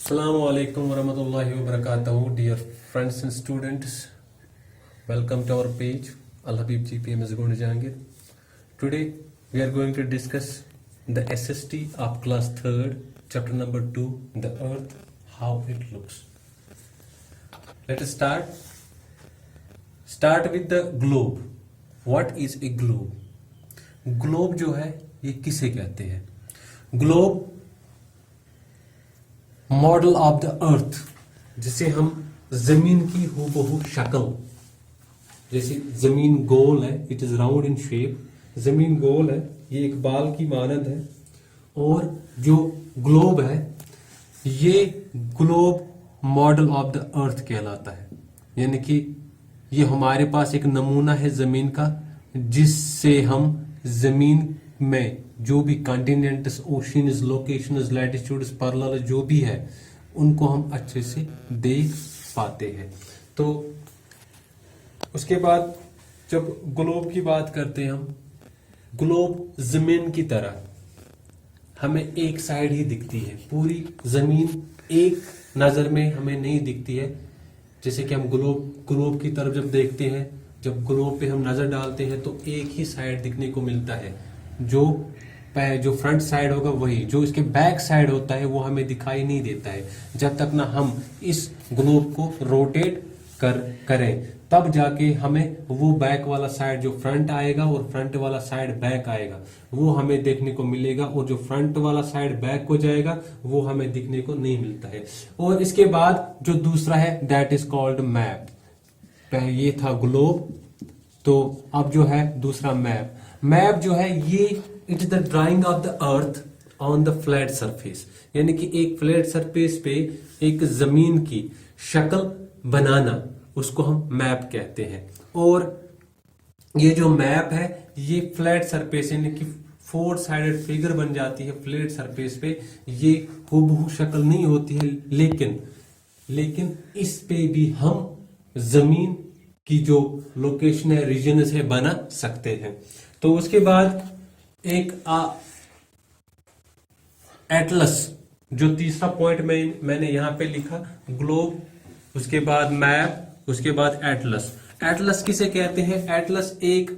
Assalamu alaikum warahmatullahi wabarakatuh. Dear friends and students, welcome to our page Al Habib GPM Gund Jahangir. Today we are going to discuss the SST of class 3rd, chapter number 2, the earth, how it looks. Let us start. Start with the globe. What is a globe? Globe जो है ये किसे कहते हैं? Globe model of the earth, जिसे हम जमीन की हूबहू शक्ल, जैसे जमीन गोल है, it is round in shape, जमीन गोल है, ये एक बाल की मानद है, और जो ग्लोब है ये globe model of the earth कहलाता है। यानी कि ये हमारे पास एक नमूना है जमीन का, जिससे हम जमीन में जो भी continents, oceans, locations, latitudes, parallel जो भी है उनको हम अच्छे से देख पाते हैं। तो उसके बाद जब ग्लोब की बात करते हैं हम, ग्लोब जमीन की तरह हमें एक साइड ही दिखती है, पूरी जमीन एक नजर में हमें नहीं दिखती है। जैसे कि हम ग्लोब की तरफ जब देखते हैं, जब ग्लोब पे हम नजर डालते हैं तो एक ही साइड दिखने को मिलता है, जो फ्रंट साइड होगा वही, जो इसके बैक साइड होता है वो हमें दिखाई नहीं देता है। जब तक ना हम इस ग्लोब को रोटेट करें तब जाके हमें वो बैक वाला साइड, जो फ्रंट आएगा और फ्रंट वाला साइड बैक आएगा, वो हमें देखने को मिलेगा, और जो फ्रंट वाला साइड बैक हो जाएगा वो हमें दिखने को नहीं मिलता है। और इसके बाद जो दूसरा है दैट इज कॉल्ड मैप। ये था ग्लोब, तो अब जो है दूसरा मैप। मैप जो है ये it is the drying of the earth on the flat surface, यानी कि एक फ्लैट सरफेस पे एक जमीन की शक्ल बनाना, उसको हम मैप कहते हैं। और ये जो मैप है ये फ्लैट सरफेस यानी कि 4 साइडेड फिगर बन जाती है फ्लैट सरफेस पे। ये हूबहू शक्ल नहीं होती है, लेकिन इस पे भी हम जमीन की जो लोकेशन है, रीजन है, बना सकते हैं। तो उसके बाद एक एटलस, जो तीसरा पॉइंट मैंने यहां पे लिखा, ग्लोब, उसके बाद मैप, उसके बाद एटलस। एटलस किसे कहते हैं? एटलस एक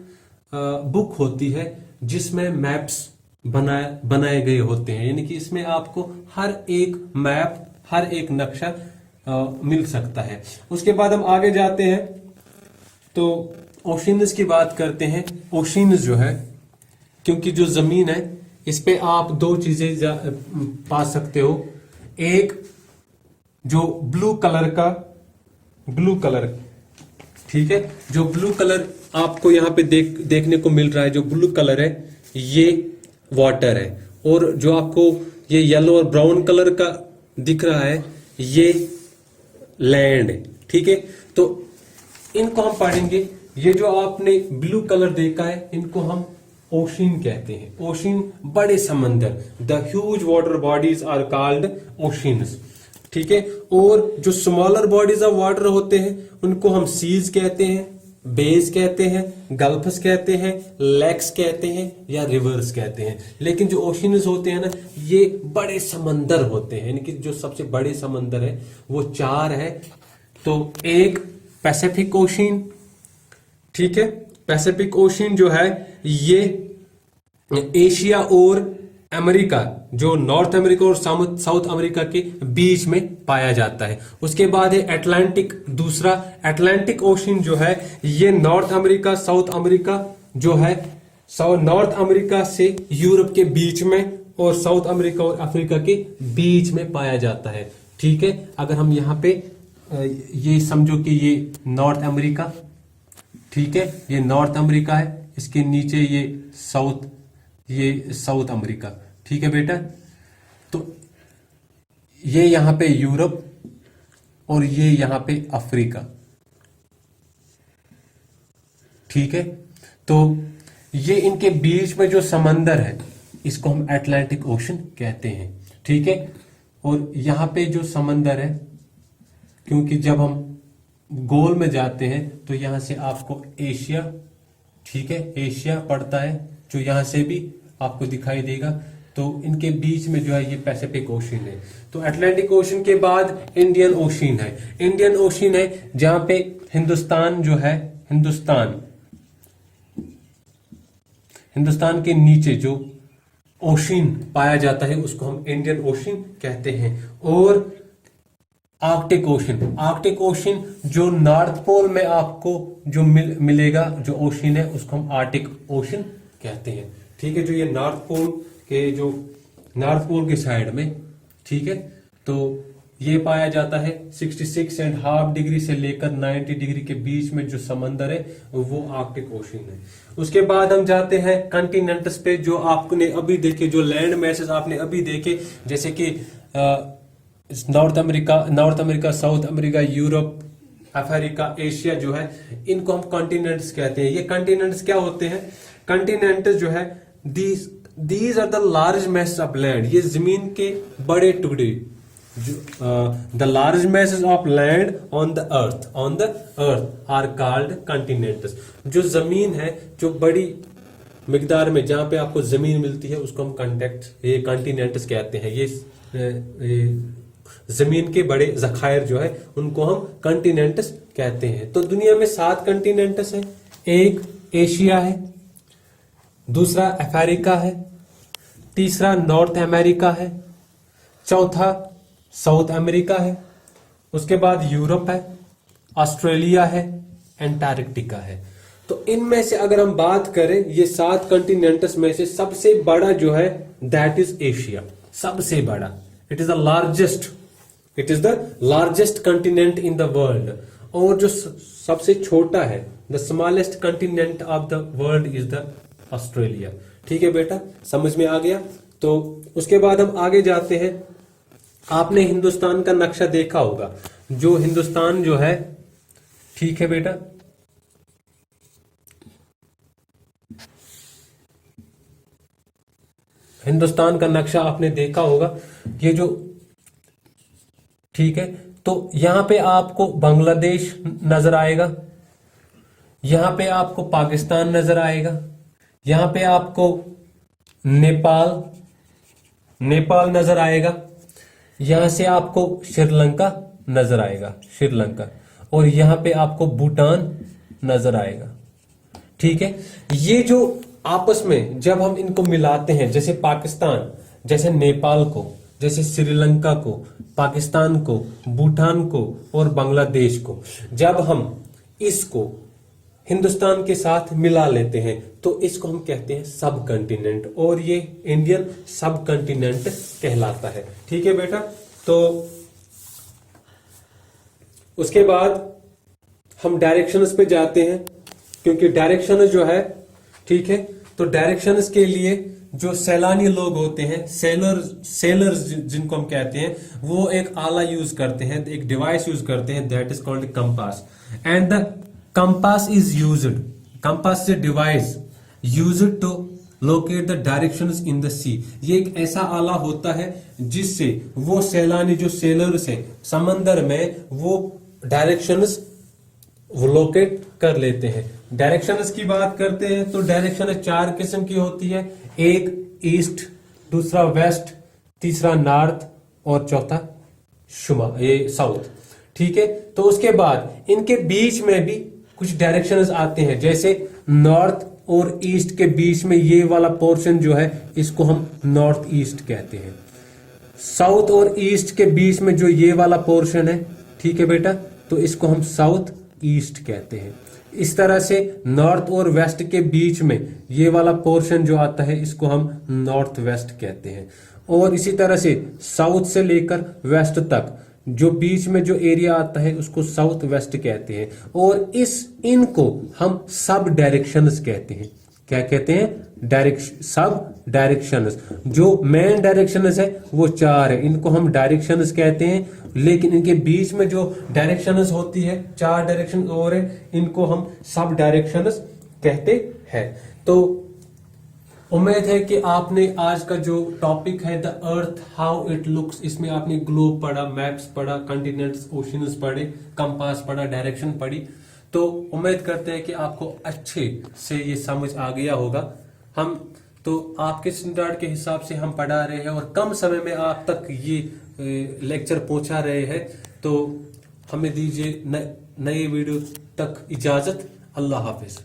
बुक होती है जिसमें मैप्स बनाए गए होते हैं, यानी कि इसमें आपको हर एक मैप, हर एक नक्शा मिल सकता है। उसके बाद हम आगे जाते हैं तो ओशियंस की बात करते हैं। ओशियंस जो है, क्योंकि जो जमीन है इस पे आप दो चीजें पा सकते हो। एक जो ब्लू कलर, ठीक है, जो ब्लू कलर आपको यहाँ पे देखने को मिल रहा है, जो ब्लू कलर है ये वाटर है, और जो आपको ये येलो और ब्राउन कलर का दिख रहा है ये लैंड है। ठीक है, तो इनको हम पढ़ेंगे। ये जो आपने ब्लू कलर देखा है इनको हम ओशियन कहते हैं। ओशियन बड़े समंदर, the huge water bodies are called oceans. ठीक है, और जो स्मॉलर बॉडीज ऑफ वाटर होते हैं उनको हम सीज कहते हैं, बेज कहते हैं, गल्फ्स कहते हैं, लेक्स कहते हैं, या रिवर्स कहते हैं। लेकिन जो ओशियंस होते हैं ना, ये बड़े समंदर होते हैं, यानी कि जो सबसे बड़े समंदर है वो 4 है। तो एक पैसिफिक ओशियन, ठीक है, पैसिफिक ओशियन जो है ये एशिया और अमेरिका, जो नॉर्थ अमेरिका और साउथ अमेरिका के बीच में पाया जाता है। उसके बाद है अटलांटिक, दूसरा अटलांटिक ओशियन जो है ये नॉर्थ अमेरिका, साउथ अमेरिका जो है, नॉर्थ अमेरिका से यूरोप के बीच में, और साउथ अमेरिका और अफ्रीका के बीच में पाया जाता है। ठीक है, अगर हम यहाँ पे ये समझो कि ये नॉर्थ अमेरिका, ठीक है, ये नॉर्थ अमेरिका है, इसके नीचे ये साउथ अमेरिका, ठीक है बेटा। तो ये यहां पे यूरोप और ये यहां पे अफ्रीका, ठीक है। तो ये इनके बीच में जो समंदर है इसको हम अटलांटिक ओशन कहते हैं, ठीक है। और यहां पे जो समंदर है, क्योंकि जब हम गोल में जाते हैं तो यहां से आपको एशिया, ठीक है, एशिया पड़ता है, जो यहां से भी आपको दिखाई देगा। तो इनके बीच में जो है ये पैसिफिक ओशन है। तो अटलांटिक ओशन के बाद इंडियन ओशन है। इंडियन ओशन है जहां पे हिंदुस्तान जो है, हिंदुस्तान के नीचे जो ओशन पाया जाता है उसको हम इंडियन ओशन कहते हैं। और आर्कटिक ओशन जो नॉर्थ पोल में आपको जो मिलेगा जो ओशन है उसको हम आर्कटिक ओशन कहते हैं। ठीक है, जो ये नॉर्थ पोल के साइड में, ठीक है, तो ये पाया जाता है 66.5 डिग्री से लेकर 90 डिग्री के बीच में जो समंदर है वो आर्कटिक ओशन है। उसके बाद हम जाते हैं कॉन्टिनेंट्स पे, जो आपने अभी देखे, जो लैंड मैसेज आपने अभी देखे, जैसे कि north America, south America, Europe, Africa, Asia जो है, इनको हम कॉन्टिनेंट्स कहते हैं। ये कॉन्टिनेंट्स क्या होते हैं? कॉन्टिनेंट्स जो है these are the large masses of land, ये जमीन के बड़े टुकड़े, the large masses of land on the earth are called continents. जो जमीन है, जो बड़ी मिकदार में जहां पे आपको जमीन मिलती है उसको हम कॉन्टिनेंट्स कहते हैं। ये जमीन के बड़े जखायर जो है उनको हम कॉन्टिनेंट्स कहते हैं। तो दुनिया में 7 कॉन्टिनेंट्स हैं। एक एशिया है, दूसरा अफ्रीका है, तीसरा नॉर्थ अमेरिका है, चौथा साउथ अमेरिका है, उसके बाद यूरोप है, ऑस्ट्रेलिया है, एंटार्क्टिका है। तो इनमें से अगर हम बात करें, ये 7 कॉन्टिनेंट्स में से सबसे बड़ा जो है दैट इज एशिया, सबसे बड़ा। It is the largest continent in the world. और जो सबसे छोटा है, the smallest continent of the world is the Australia. ठीक है बेटा, समझ में आ गया। तो उसके बाद हम आगे जाते हैं। आपने हिंदुस्तान का नक्शा देखा होगा, जो हिंदुस्तान जो है, ठीक है बेटा, हिंदुस्तान का नक्शा आपने देखा होगा, ये जो, ठीक है, तो यहां पे आपको बांग्लादेश नजर आएगा, यहां पे आपको पाकिस्तान नजर आएगा, यहां पे आपको नेपाल नजर आएगा, यहां से आपको श्रीलंका नजर आएगा, और यहां पे आपको भूटान नजर आएगा। ठीक है, ये जो आपस में जब हम इनको मिलाते हैं, जैसे पाकिस्तान, जैसे नेपाल को, जैसे श्रीलंका को, पाकिस्तान को, भूटान को और बांग्लादेश को, जब हम इसको हिंदुस्तान के साथ मिला लेते हैं तो इसको हम कहते हैं सब कॉन्टिनेंट, और ये इंडियन सब कॉन्टिनेंट कहलाता है। ठीक है बेटा, तो उसके बाद हम डायरेक्शंस पे जाते हैं, क्योंकि डायरेक्शन जो है, ठीक है, तो डायरेक्शंस के लिए जो सैलानी लोग होते हैं, सेलर्स जिनको हम कहते हैं, वो एक आला यूज करते हैं, एक डिवाइस यूज करते हैं, that is called compass. And the compass is used, compass से device used to locate the directions in the sea. ये एक ऐसा आला होता है जिससे वो सैलानी, जो सेलर्स हैं समंदर में, वो डायरेक्शंस लोकेट कर लेते हैं। डायरेक्शंस की बात करते हैं तो डायरेक्शन 4 किस्म की होती है। एक ईस्ट, दूसरा वेस्ट, तीसरा नॉर्थ और चौथा साउथ। ठीक है, तो उसके बाद इनके बीच में भी कुछ डायरेक्शंस आते हैं, जैसे नॉर्थ और ईस्ट के बीच में ये वाला पोर्शन जो है इसको हम नॉर्थ ईस्ट कहते हैं। साउथ और ईस्ट के बीच में जो ये वाला पोर्शन है, ठीक है बेटा, तो इसको हम साउथ ईस्ट कहते हैं। इस तरह से नॉर्थ और वेस्ट के बीच में ये वाला पोर्शन जो आता है इसको हम नॉर्थ वेस्ट कहते हैं। और इसी तरह से साउथ से लेकर वेस्ट तक जो बीच में जो एरिया आता है उसको साउथ वेस्ट कहते हैं। और इनको हम सब डायरेक्शंस कहते हैं। क्या कहते हैं? सब डायरेक्शंस। जो मेन डायरेक्शंस है वो 4 है, इनको हम डायरेक्शंस कहते हैं। लेकिन इनके बीच में जो डायरेक्शंस होती है, 4 डायरेक्शन और है, इनको हम सब डायरेक्शंस कहते हैं। तो उम्मीद है कि आपने आज का जो टॉपिक है the earth how it looks, इसमें आपने ग्लोब पढ़ा, मैप्स पढ़ा, कॉन्टिनेंट्स, ओशंस पढ़े, कंपास पढ़ा, डायरेक्शन पढ़ी। तो उम्मीद करते हैं कि आपको अच्छे से ये समझ आ गया होगा। तो आपके स्टैंडर्ड के हिसाब से हम पढ़ा रहे हैं और कम समय में आप तक ये लेक्चर पहुंचा रहे हैं। तो हमें दीजिए नए वीडियो तक इजाजत। अल्लाह हाफिज।